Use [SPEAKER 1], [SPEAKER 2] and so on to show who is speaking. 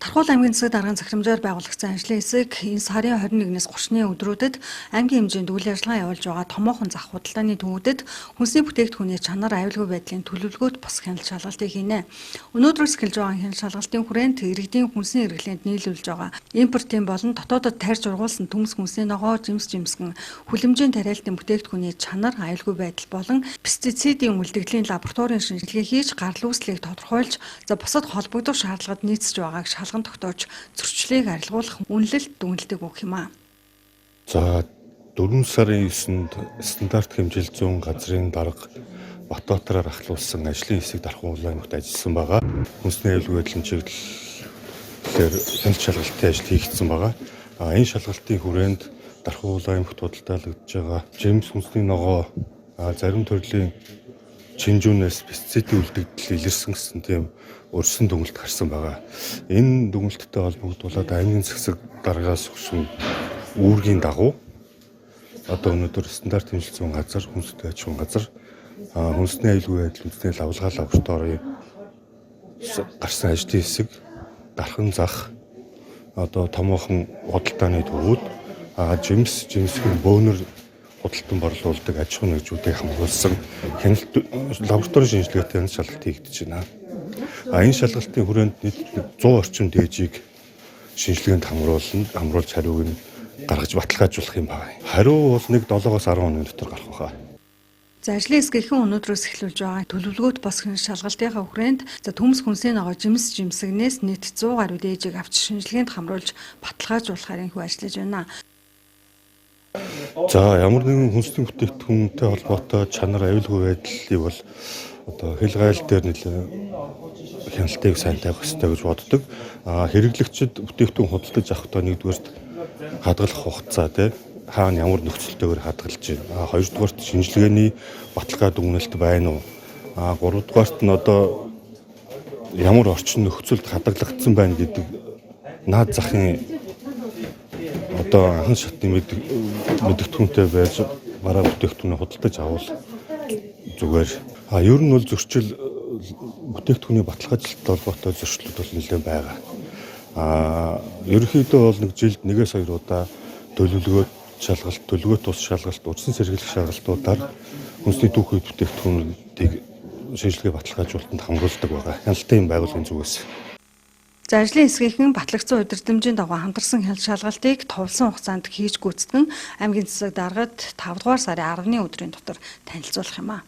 [SPEAKER 1] Хархуул аймгийн засаг даргын захирамжаар байгуулагдсан ажлын хэсэг энэ сарын 21-ээс 30-ны өдрүүдэд аймгийн хэмжээнд үйл ажиллагаа явуулж байгаа томоохон зах худалдааны төвүүдэд хүнсний бүтээгдэхүүний чанар аюулгүй байдлын төлөвлөгөөт бус хяналт шалгалтыг хийнэ. Өнөөдрөөс эхэлж байгаа хяналт шалгалтын хүрээнд иргэдийн хүнсний эргэлтэнд нийлүүлж байгаа импортын болон дотоодод тарьж ургуулсан төмс хүнсний ногоо, жимсгэн, хүлэмжийн тариалтын бүтээгдэхүүний чанар аюулгүй байдал болон пестицидийн үлдэгдлийн лабораторийн шинжилгээ хийж гарал үүслийг тодорхойлж бусад холбогдох шаардлагад нийцэж байгааг шалган тогтоож зөрчлийг арилгуулах үнэлэлт дүгнэлтийг өгөх юм аа.
[SPEAKER 2] За 4 сарын 9-нд стандарт хэмжээл 100 газрын дарга Батбаатараар ахлуулсан ажлын хэсэг Дархан аймагт ажилласан байгаа. Хүнсний аюулгүй байдлын чиглэлээр хяналт шалгалтын ажил хийгдсэн байгаа. Энэ шалгалтын хүрээнд Дархан аймагт худалдаалагдж байгаа жимс хүнсний ногоо зарим төрлийн чинжүүнээс пестицидийн үлдэгдэл илэрсэн гэсэн тийм өрсөн дүгнэлт гарсан байгаа. Энэ дүгнэлттэй холбогдуулаад аймгийн засаг даргаас өгсөн үүргийн дагуу одоо өнөөдөр стандарт хэмжэлцэн газар хүнстэй аж ахуйн газар хүнсний аюулгүй байдал үндэсний лавлгаа лабораторийн гарсан ажлын хэсэг дархан зах одоо томоохон худалдааны төвүүд жимсгэн бөөнөр худалдан борлуулдаг аж ахуйн нэгжүүдийг хамруулсан хяналт лабораторийн шинжилгээтэй шалгалт хийгдэж байна. Энэ шалгалтын хүрээнд нийт 100 орчим дээжийг шинжилгээнд хамруулж хариуг нь гаргаж баталгаажуулах юм байна. Хариу бол 7-оос 10 хоногийн дотор гарах байна.
[SPEAKER 1] Ажлын хэсгийнхэн өнөөдрөөс эхлүүлж байгаа төлөвлөгөөт бос шалгалтынхаа хүрээнд төмс хүнсний ногоо жимсгнээс нийт 100 гаруй дээжийг авч шинжилгээнд хамруулж баталгаажуулахаар энэхүү ажиллаж байна.
[SPEAKER 2] За ямар нэгэн хүнсний бүтээгдэхүүнтэй холбоотой чанар аюулгүй байдлыг бол одоо хэл гайл дээр хяналтыг сайн тавих хэрэгтэй гэж боддог. Хэрэглэгчид бүтээгдэхүүн худалдаж авахдаа нэгдүгээрт хадгалах хугацаа хаана ямар нөхцөлтэйгээр хадгалж байна. Хоёрдугаарт шинжилгээний баталгаа дүгнэлт байна уу? Гуравдугаарт нь одоо ямар орчин нөхцөлд хадгалагдсан байна гэдэг наад захын одоо анхан шатны мэдэгдэхүүнтэй байж бараа бүтээгдэхүүнээ худалдаж авал зүгээр. Ер нь бол зөрчил бүтээгдэхүүний баталгаажлалттай холбоотой зөрчлүүд бол нэлээд байгаа. Ерөнхийдөө бол нэг жилд 1-2 удаа төлөвлөгөөт шалгалт, төлөвлөгөөт тус шалгалт, урьдчилан сэргийлэх шалгалтуудаар хүнсний түүхий бүтээгдэхүүнүүдийг шинжилгээ баталгаажуулалтанд хамруулдаг байгаа. Хяналтын байгууллагын зүгээс.
[SPEAKER 1] Ажлын хэсгийнхэн батлагдсан удирдамжийн дагуу хамтарсан хяналт шалгалтыг товлсон хугацаанд хийж гүйцэтгэн аймгийн засаг даргад 5 дугаар сарын 10-ны өдрийн дотор танилцуулах юм аа.